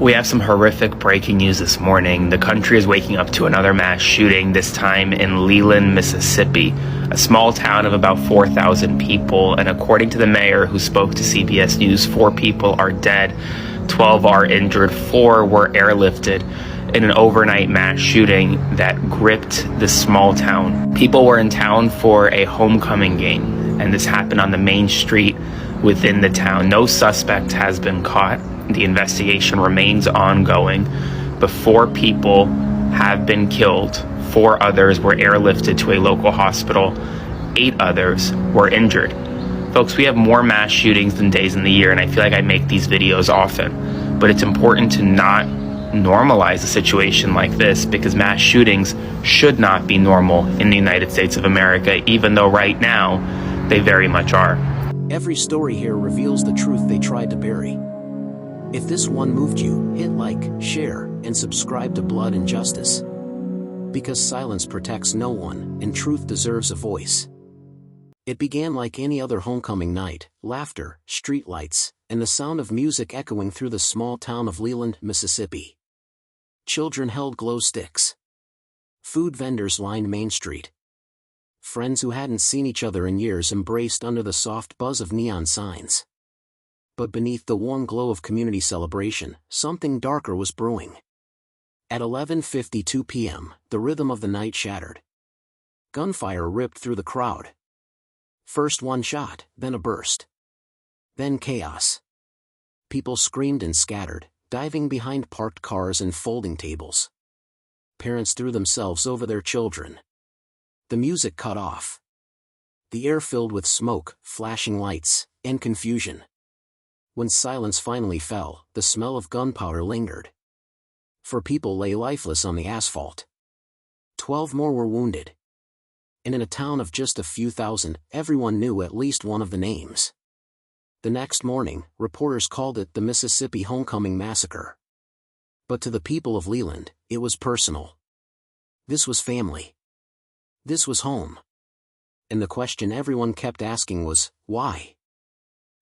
We have some horrific breaking news this morning. The country is waking up to another mass shooting, this time in Leland, Mississippi, a small town of about 4,000 people. And according to the mayor who spoke to CBS News, 4 people are dead, 12 are injured, 4 were airlifted in an overnight mass shooting that gripped this small town. People were in town for a homecoming game, and this happened on the main street within the town. No suspect has been caught. The investigation remains ongoing, but 4 people have been killed. 4 others were airlifted to a local hospital. 8 others were injured. Folks, we have more mass shootings than days in the year, and I feel like I make these videos often, but it's important to not normalize a situation like this, because mass shootings should not be normal in the United States of America, even though right now they very much are. Every story here reveals the truth they tried to bury. If this one moved you, hit like, share, and subscribe to Blood and Justice. Because silence protects no one, and truth deserves a voice. It began like any other homecoming night: laughter, streetlights, and the sound of music echoing through the small town of Leland, Mississippi. Children held glow sticks. Food vendors lined Main Street. Friends who hadn't seen each other in years embraced under the soft buzz of neon signs. But beneath the warm glow of community celebration, something darker was brewing. At 11:52 p.m., the rhythm of the night shattered. Gunfire ripped through the crowd. First one shot, then a burst. Then chaos. People screamed and scattered, diving behind parked cars and folding tables. Parents threw themselves over their children. The music cut off. The air filled with smoke, flashing lights, and confusion. When silence finally fell, the smell of gunpowder lingered. 4 people lay lifeless on the asphalt. 12 more were wounded. And in a town of just a few thousand, everyone knew at least one of the names. The next morning, reporters called it the Mississippi Homecoming Massacre. But to the people of Leland, it was personal. This was family. This was home. And the question everyone kept asking was, why?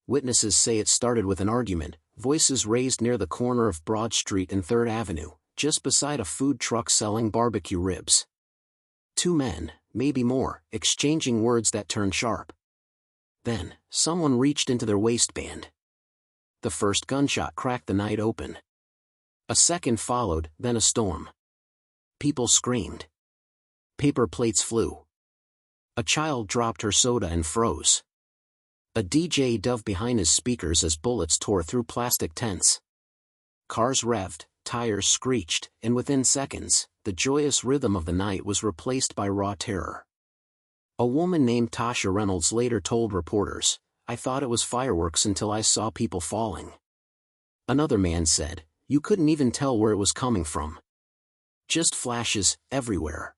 Witnesses say it started with an argument, voices raised near the corner of Broad Street and 3rd Avenue, just beside a food truck selling barbecue ribs. 2 men, maybe more, exchanging words that turned sharp. Then, someone reached into their waistband. The first gunshot cracked the night open. A second followed, then a storm. People screamed. Paper plates flew. A child dropped her soda and froze. A DJ dove behind his speakers as bullets tore through plastic tents. Cars revved, tires screeched, and within seconds, the joyous rhythm of the night was replaced by raw terror. A woman named Tasha Reynolds later told reporters, "I thought it was fireworks until I saw people falling." Another man said, "You couldn't even tell where it was coming from. Just flashes, everywhere."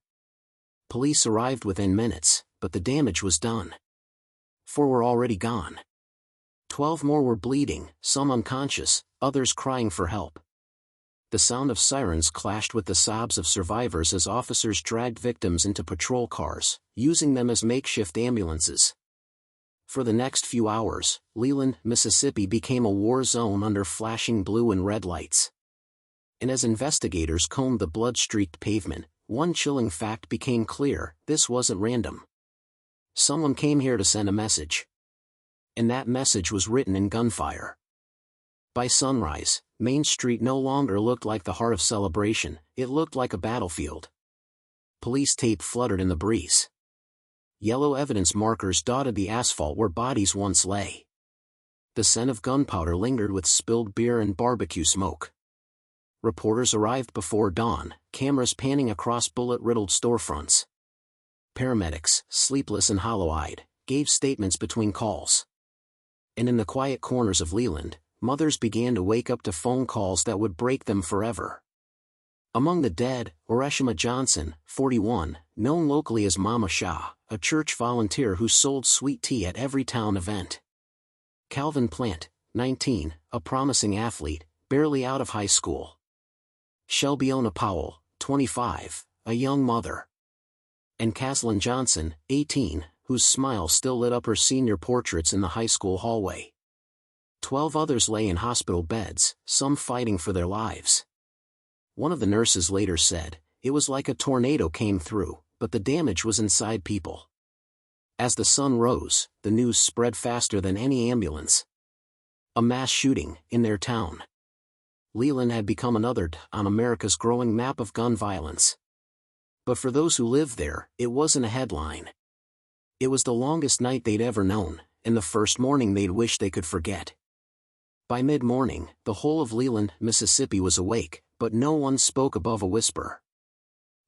Police arrived within minutes, but the damage was done. 4 were already gone. 12 more were bleeding, some unconscious, others crying for help. The sound of sirens clashed with the sobs of survivors as officers dragged victims into patrol cars, using them as makeshift ambulances. For the next few hours, Leland, Mississippi became a war zone under flashing blue and red lights. And as investigators combed the blood-streaked pavement, one chilling fact became clear: this wasn't random. Someone came here to send a message. And that message was written in gunfire. By sunrise, Main Street no longer looked like the heart of celebration, it looked like a battlefield. Police tape fluttered in the breeze. Yellow evidence markers dotted the asphalt where bodies once lay. The scent of gunpowder lingered with spilled beer and barbecue smoke. Reporters arrived before dawn, cameras panning across bullet-riddled storefronts. Paramedics, sleepless and hollow-eyed, gave statements between calls. And in the quiet corners of Leland, mothers began to wake up to phone calls that would break them forever. Among the dead, Oreshima Johnson, 41, known locally as Mama Shah, a church volunteer who sold sweet tea at every town event. Calvin Plant, 19, a promising athlete, barely out of high school. Shelbyona Powell, 25, a young mother. And Caslin Johnson, 18, whose smile still lit up her senior portraits in the high school hallway. 12 others lay in hospital beds, some fighting for their lives. One of the nurses later said, "It was like a tornado came through, but the damage was inside people." As the sun rose, the news spread faster than any ambulance. A mass shooting, in their town. Leland had become another on America's growing map of gun violence. But for those who lived there, it wasn't a headline. It was the longest night they'd ever known, and the first morning they'd wish they could forget. By mid-morning, the whole of Leland, Mississippi was awake, but no one spoke above a whisper.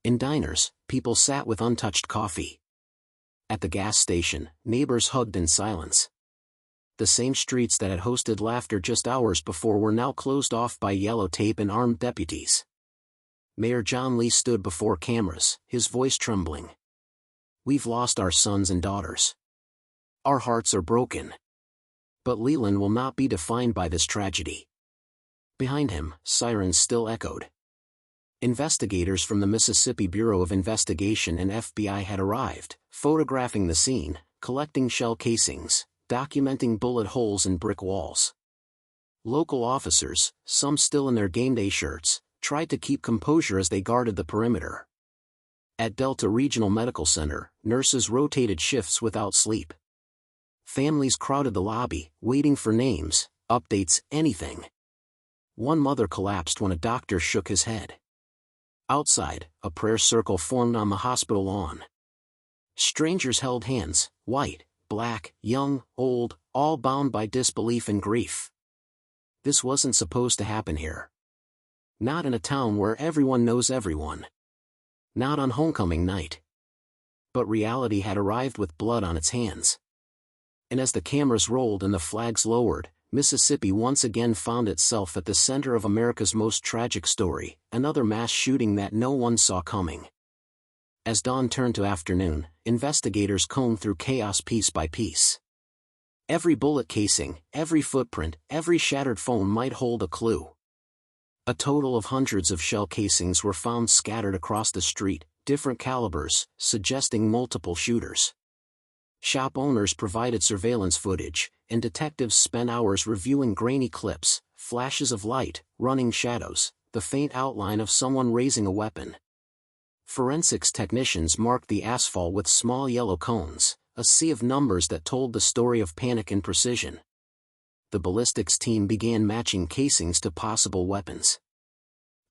In diners, people sat with untouched coffee. At the gas station, neighbors hugged in silence. The same streets that had hosted laughter just hours before were now closed off by yellow tape and armed deputies. Mayor John Lee stood before cameras, his voice trembling. "We've lost our sons and daughters. Our hearts are broken. But Leland will not be defined by this tragedy." Behind him, sirens still echoed. Investigators from the Mississippi Bureau of Investigation and FBI had arrived, photographing the scene, collecting shell casings, documenting bullet holes in brick walls. Local officers, some still in their game day shirts, tried to keep composure as they guarded the perimeter. At Delta Regional Medical Center, nurses rotated shifts without sleep. Families crowded the lobby, waiting for names, updates, anything. One mother collapsed when a doctor shook his head. Outside, a prayer circle formed on the hospital lawn. Strangers held hands, white, black, young, old, all bound by disbelief and grief. This wasn't supposed to happen here. Not in a town where everyone knows everyone. Not on homecoming night. But reality had arrived with blood on its hands. And as the cameras rolled and the flags lowered, Mississippi once again found itself at the center of America's most tragic story, another mass shooting that no one saw coming. As dawn turned to afternoon, investigators combed through chaos piece by piece. Every bullet casing, every footprint, every shattered phone might hold a clue. A total of hundreds of shell casings were found scattered across the street, different calibers, suggesting multiple shooters. Shop owners provided surveillance footage, and detectives spent hours reviewing grainy clips, flashes of light, running shadows, the faint outline of someone raising a weapon. Forensics technicians marked the asphalt with small yellow cones, a sea of numbers that told the story of panic and precision. The ballistics team began matching casings to possible weapons.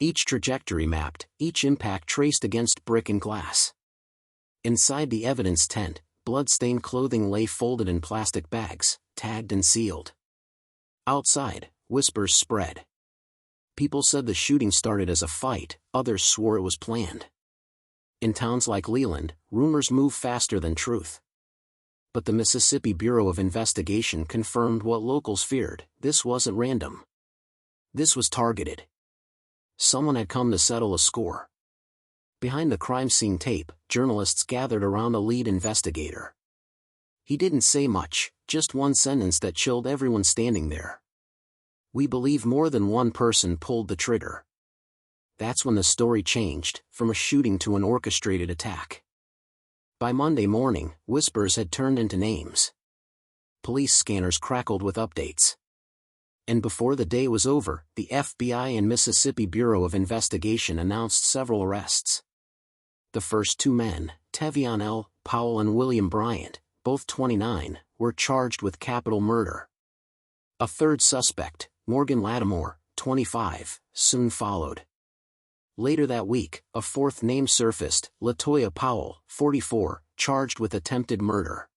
Each trajectory mapped, each impact traced against brick and glass. Inside the evidence tent, blood-stained clothing lay folded in plastic bags, tagged and sealed. Outside, whispers spread. People said the shooting started as a fight, others swore it was planned. In towns like Leland, rumors move faster than truth. But the Mississippi Bureau of Investigation confirmed what locals feared: this wasn't random. This was targeted. Someone had come to settle a score. Behind the crime scene tape, journalists gathered around the lead investigator. He didn't say much, just one sentence that chilled everyone standing there. "We believe more than one person pulled the trigger." That's when the story changed, from a shooting to an orchestrated attack. By Monday morning, whispers had turned into names. Police scanners crackled with updates. And before the day was over, the FBI and Mississippi Bureau of Investigation announced several arrests. The first two men, Tevion L. Powell and William Bryant, both 29, were charged with capital murder. A third suspect, Morgan Lattimore, 25, soon followed. Later that week, a fourth name surfaced, LaToya Powell, 44, charged with attempted murder.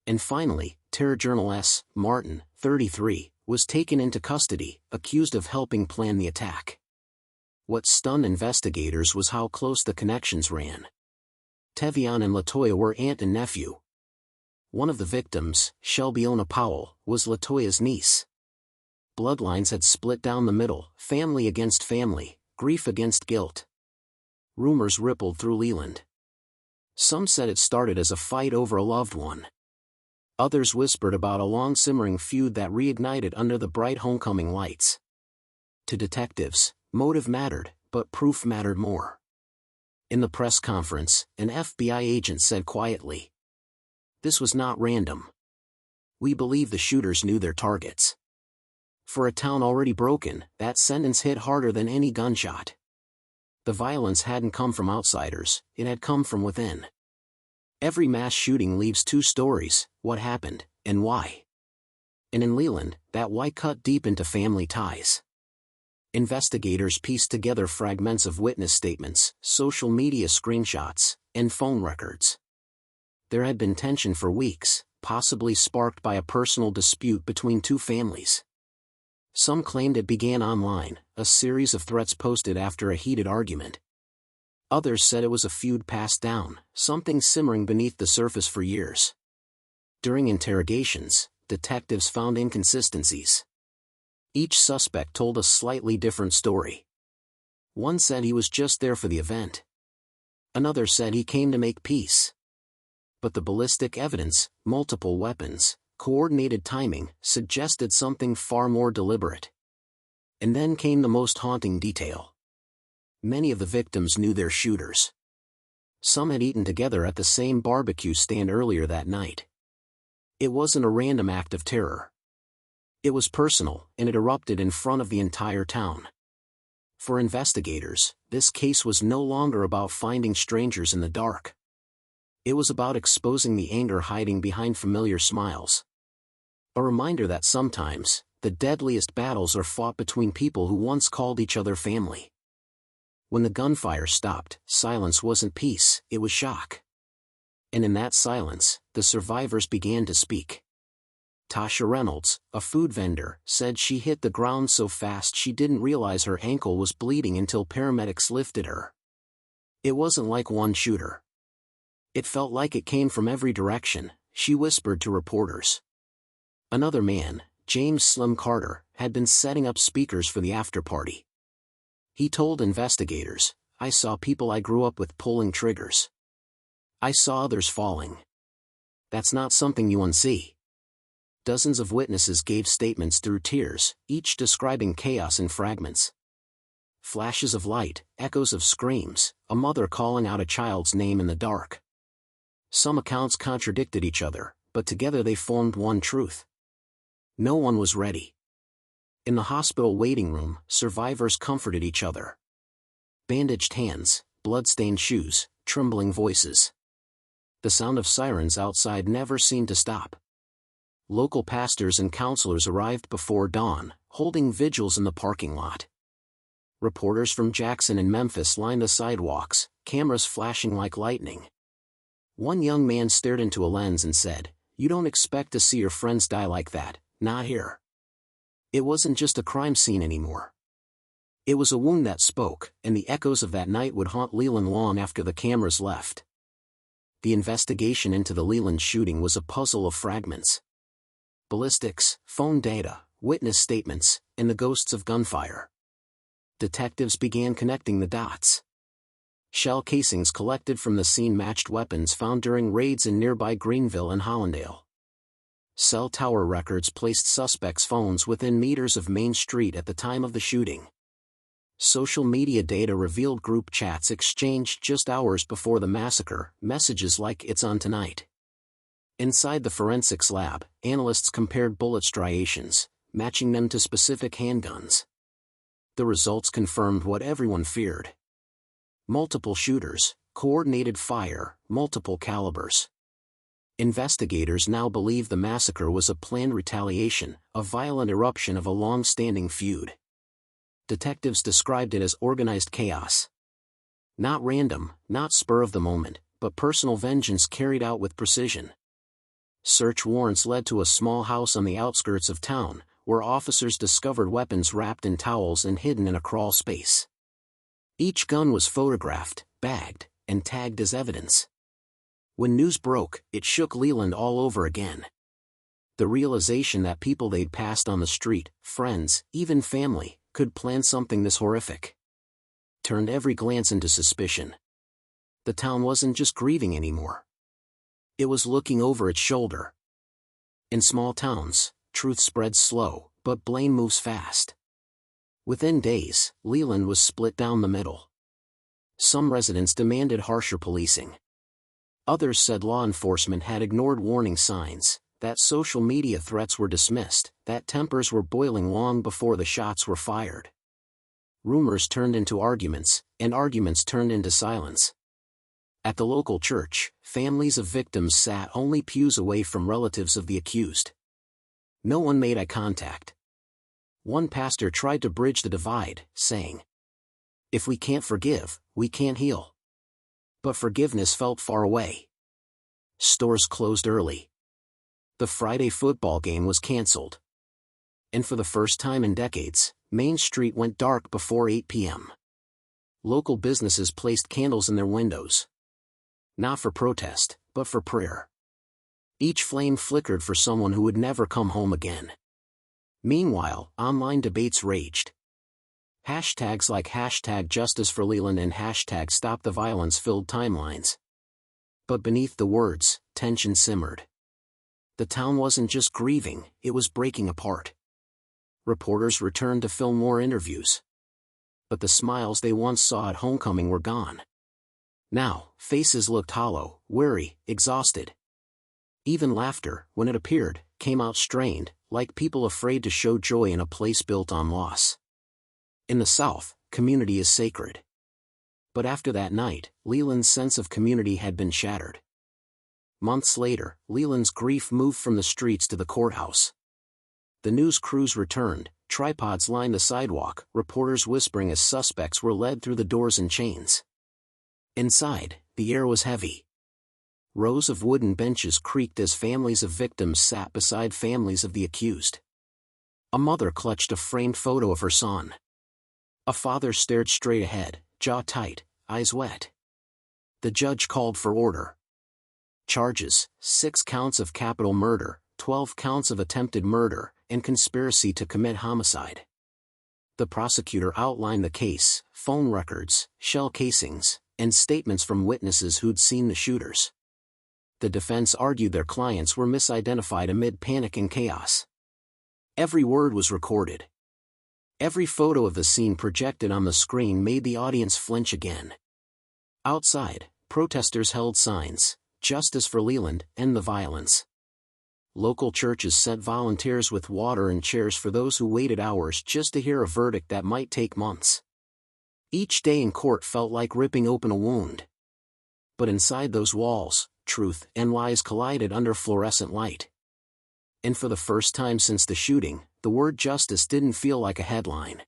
And finally, Terror Journal S. Martin, 33, was taken into custody, accused of helping plan the attack. What stunned investigators was how close the connections ran. Tevion and LaToya were aunt and nephew. One of the victims, Shelbyona Powell, was LaToya's niece. Bloodlines had split down the middle, family against family, grief against guilt. Rumors rippled through Leland. Some said it started as a fight over a loved one. Others whispered about a long-simmering feud that reignited under the bright homecoming lights. To detectives, motive mattered, but proof mattered more. In the press conference, an FBI agent said quietly, "This was not random. We believe the shooters knew their targets. For a town already broken, that sentence hit harder than any gunshot. The violence hadn't come from outsiders, it had come from within. Every mass shooting leaves two stories: what happened, and why. And in Leland, that why cut deep into family ties. Investigators pieced together fragments of witness statements, social media screenshots, and phone records. There had been tension for weeks, possibly sparked by a personal dispute between two families. Some claimed it began online, a series of threats posted after a heated argument. Others said it was a feud passed down, something simmering beneath the surface for years. During interrogations, detectives found inconsistencies. Each suspect told a slightly different story. One said he was just there for the event. Another said he came to make peace. But the ballistic evidence, multiple weapons, coordinated timing, suggested something far more deliberate. And then came the most haunting detail. Many of the victims knew their shooters. Some had eaten together at the same barbecue stand earlier that night. It wasn't a random act of terror. It was personal, and it erupted in front of the entire town. For investigators, this case was no longer about finding strangers in the dark. It was about exposing the anger hiding behind familiar smiles. A reminder that sometimes, the deadliest battles are fought between people who once called each other family. When the gunfire stopped, silence wasn't peace, it was shock. And in that silence, the survivors began to speak. Tasha Reynolds, a food vendor, said she hit the ground so fast she didn't realize her ankle was bleeding until paramedics lifted her. It wasn't like one shooter. It felt like it came from every direction, she whispered to reporters. Another man, James Slim Carter, had been setting up speakers for the after-party. He told investigators, "I saw people I grew up with pulling triggers. I saw others falling. That's not something you unsee." Dozens of witnesses gave statements through tears, each describing chaos in fragments. Flashes of light, echoes of screams, a mother calling out a child's name in the dark. Some accounts contradicted each other, but together they formed one truth. No one was ready. In the hospital waiting room, survivors comforted each other. Bandaged hands, blood-stained shoes, trembling voices. The sound of sirens outside never seemed to stop. Local pastors and counselors arrived before dawn, holding vigils in the parking lot. Reporters from Jackson and Memphis lined the sidewalks, cameras flashing like lightning. One young man stared into a lens and said, "You don't expect to see your friends die like that, not here." It wasn't just a crime scene anymore. It was a wound that spoke, and the echoes of that night would haunt Leland long after the cameras left. The investigation into the Leland shooting was a puzzle of fragments. Ballistics, phone data, witness statements, and the ghosts of gunfire. Detectives began connecting the dots. Shell casings collected from the scene matched weapons found during raids in nearby Greenville and Hollandale. Cell tower records placed suspects' phones within meters of Main Street at the time of the shooting. Social media data revealed group chats exchanged just hours before the massacre, messages like "It's on tonight." Inside the forensics lab, analysts compared bullet striations, matching them to specific handguns. The results confirmed what everyone feared. Multiple shooters, coordinated fire, multiple calibers. Investigators now believe the massacre was a planned retaliation, a violent eruption of a long-standing feud. Detectives described it as organized chaos. Not random, not spur of the moment, but personal vengeance carried out with precision. Search warrants led to a small house on the outskirts of town, where officers discovered weapons wrapped in towels and hidden in a crawl space. Each gun was photographed, bagged, and tagged as evidence. When news broke, it shook Leland all over again. The realization that people they'd passed on the street, friends, even family, could plan something this horrific turned every glance into suspicion. The town wasn't just grieving anymore. It was looking over its shoulder. In small towns, truth spreads slow, but blame moves fast. Within days, Leland was split down the middle. Some residents demanded harsher policing. Others said law enforcement had ignored warning signs, that social media threats were dismissed, that tempers were boiling long before the shots were fired. Rumors turned into arguments, and arguments turned into silence. At the local church, families of victims sat only pews away from relatives of the accused. No one made eye contact. One pastor tried to bridge the divide, saying, "If we can't forgive, we can't heal." But forgiveness felt far away. Stores closed early. The Friday football game was canceled. And for the first time in decades, Main Street went dark before 8 p.m. Local businesses placed candles in their windows. Not for protest, but for prayer. Each flame flickered for someone who would never come home again. Meanwhile, online debates raged. Hashtags like #JusticeForLeland and #StopTheViolence filled timelines. But beneath the words, tension simmered. The town wasn't just grieving, it was breaking apart. Reporters returned to film more interviews. But the smiles they once saw at homecoming were gone. Now, faces looked hollow, weary, exhausted. Even laughter, when it appeared, came out strained, like people afraid to show joy in a place built on loss. In the South, community is sacred. But after that night, Leland's sense of community had been shattered. Months later, Leland's grief moved from the streets to the courthouse. The news crews returned, tripods lined the sidewalk, reporters whispering as suspects were led through the doors in chains. Inside, the air was heavy. Rows of wooden benches creaked as families of victims sat beside families of the accused. A mother clutched a framed photo of her son. A father stared straight ahead, jaw tight, eyes wet. The judge called for order. Charges: 6 counts of capital murder, 12 counts of attempted murder, and conspiracy to commit homicide. The prosecutor outlined the case: phone records, shell casings, and statements from witnesses who'd seen the shooters. The defense argued their clients were misidentified amid panic and chaos. Every word was recorded. Every photo of the scene projected on the screen made the audience flinch again. Outside, protesters held signs: "Justice for Leland, end the violence." Local churches sent volunteers with water and chairs for those who waited hours just to hear a verdict that might take months. Each day in court felt like ripping open a wound. But inside those walls, truth and lies collided under fluorescent light. And for the first time since the shooting, the word justice didn't feel like a headline.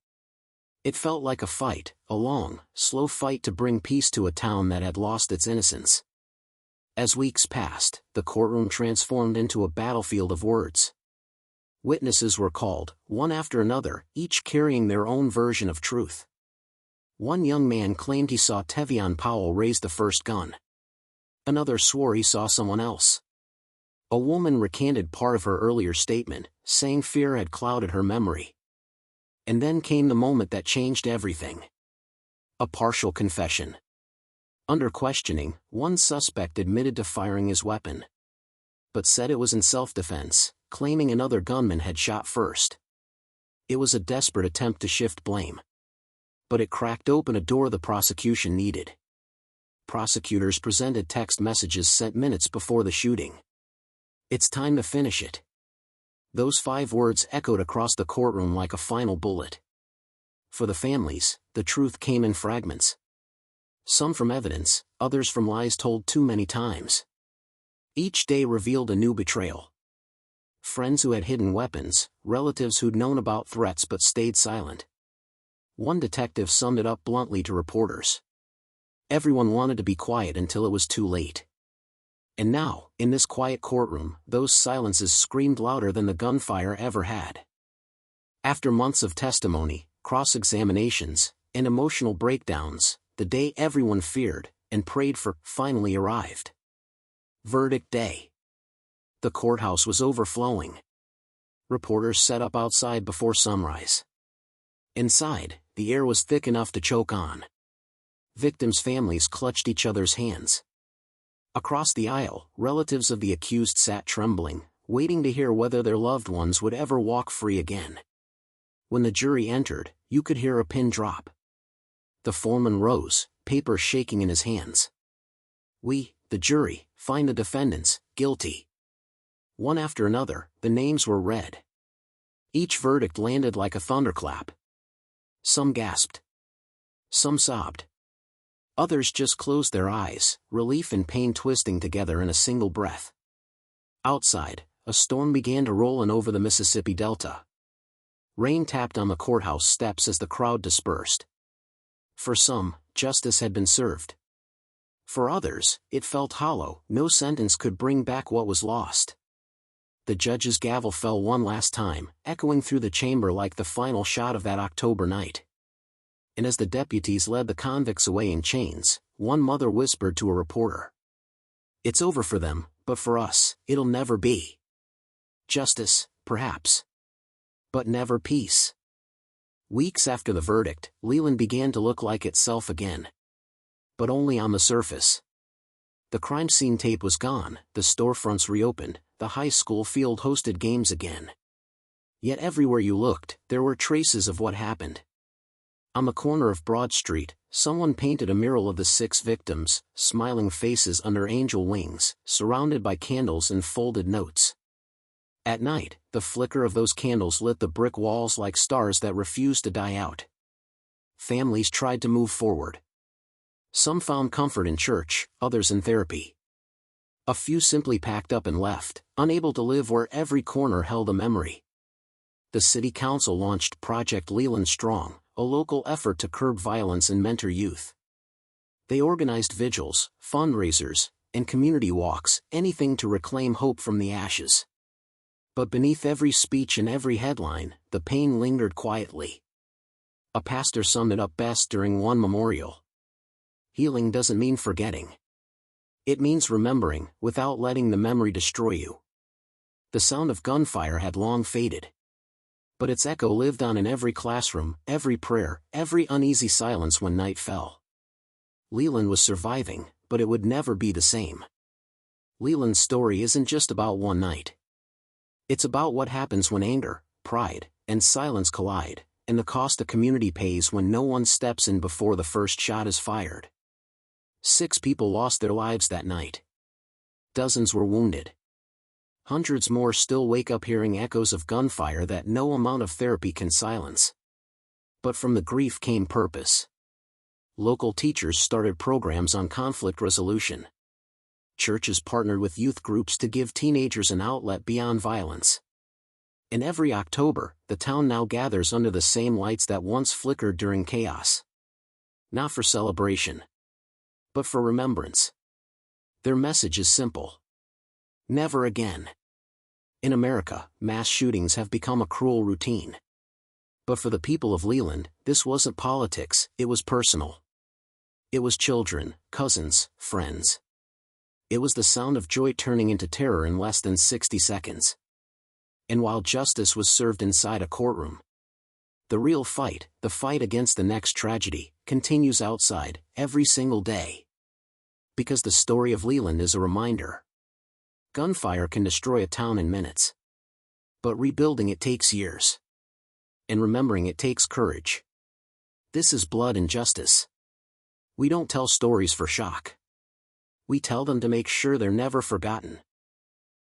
It felt like a fight, a long, slow fight to bring peace to a town that had lost its innocence. As weeks passed, the courtroom transformed into a battlefield of words. Witnesses were called, one after another, each carrying their own version of truth. One young man claimed he saw Tevion Powell raise the first gun. Another swore he saw someone else. A woman recanted part of her earlier statement, saying fear had clouded her memory. And then came the moment that changed everything. A partial confession. Under questioning, one suspect admitted to firing his weapon. But said it was in self-defense, claiming another gunman had shot first. It was a desperate attempt to shift blame. But it cracked open a door the prosecution needed. Prosecutors presented text messages sent minutes before the shooting. "It's time to finish it." Those 5 words echoed across the courtroom like a final bullet. For the families, the truth came in fragments. Some from evidence, others from lies told too many times. Each day revealed a new betrayal. Friends who had hidden weapons, relatives who'd known about threats but stayed silent. One detective summed it up bluntly to reporters: "Everyone wanted to be quiet until it was too late." And now, in this quiet courtroom, those silences screamed louder than the gunfire ever had. After months of testimony, cross-examinations, and emotional breakdowns, the day everyone feared and prayed for finally arrived. Verdict day. The courthouse was overflowing. Reporters set up outside before sunrise. Inside, the air was thick enough to choke on. Victims' families clutched each other's hands. Across the aisle, relatives of the accused sat trembling, waiting to hear whether their loved ones would ever walk free again. When the jury entered, you could hear a pin drop. The foreman rose, paper shaking in his hands. "We, the jury, find the defendants guilty." One after another, the names were read. Each verdict landed like a thunderclap. Some gasped. Some sobbed. Others just closed their eyes, relief and pain twisting together in a single breath. Outside, a storm began to roll in over the Mississippi Delta. Rain tapped on the courthouse steps as the crowd dispersed. For some, justice had been served. For others, it felt hollow. No sentence could bring back what was lost. The judge's gavel fell one last time, echoing through the chamber like the final shot of that October night. And as the deputies led the convicts away in chains, one mother whispered to a reporter, "It's over for them, but for us, it'll never be. Justice, perhaps. But never peace." Weeks after the verdict, Leland began to look like itself again. But only on the surface. The crime scene tape was gone, the storefronts reopened, the high school field hosted games again. Yet everywhere you looked, there were traces of what happened. On the corner of Broad Street, someone painted a mural of the 6 victims, smiling faces under angel wings, surrounded by candles and folded notes. At night, the flicker of those candles lit the brick walls like stars that refused to die out. Families tried to move forward. Some found comfort in church, others in therapy. A few simply packed up and left, unable to live where every corner held a memory. The city council launched Project Leland Strong, a local effort to curb violence and mentor youth. They organized vigils, fundraisers, and community walks, anything to reclaim hope from the ashes. But beneath every speech and every headline, the pain lingered quietly. A pastor summed it up best during one memorial. Healing doesn't mean forgetting. It means remembering, without letting the memory destroy you. The sound of gunfire had long faded. But its echo lived on in every classroom, every prayer, every uneasy silence when night fell. Leland was surviving, but it would never be the same. Leland's story isn't just about one night. It's about what happens when anger, pride, and silence collide, and the cost a community pays when no one steps in before the first shot is fired. 6 people lost their lives that night. Dozens were wounded. Hundreds more still wake up hearing echoes of gunfire that no amount of therapy can silence. But from the grief came purpose. Local teachers started programs on conflict resolution. Churches partnered with youth groups to give teenagers an outlet beyond violence. And every October, the town now gathers under the same lights that once flickered during chaos. Not for celebration, but for remembrance. Their message is simple. Never again. In America, mass shootings have become a cruel routine. But for the people of Leland, this wasn't politics, it was personal. It was children, cousins, friends. It was the sound of joy turning into terror in less than 60 seconds. And while justice was served inside a courtroom, the real fight, the fight against the next tragedy, continues outside, every single day. Because the story of Leland is a reminder. Gunfire can destroy a town in minutes. But rebuilding it takes years. And remembering it takes courage. This is Blood and Justice. We don't tell stories for shock. We tell them to make sure they're never forgotten.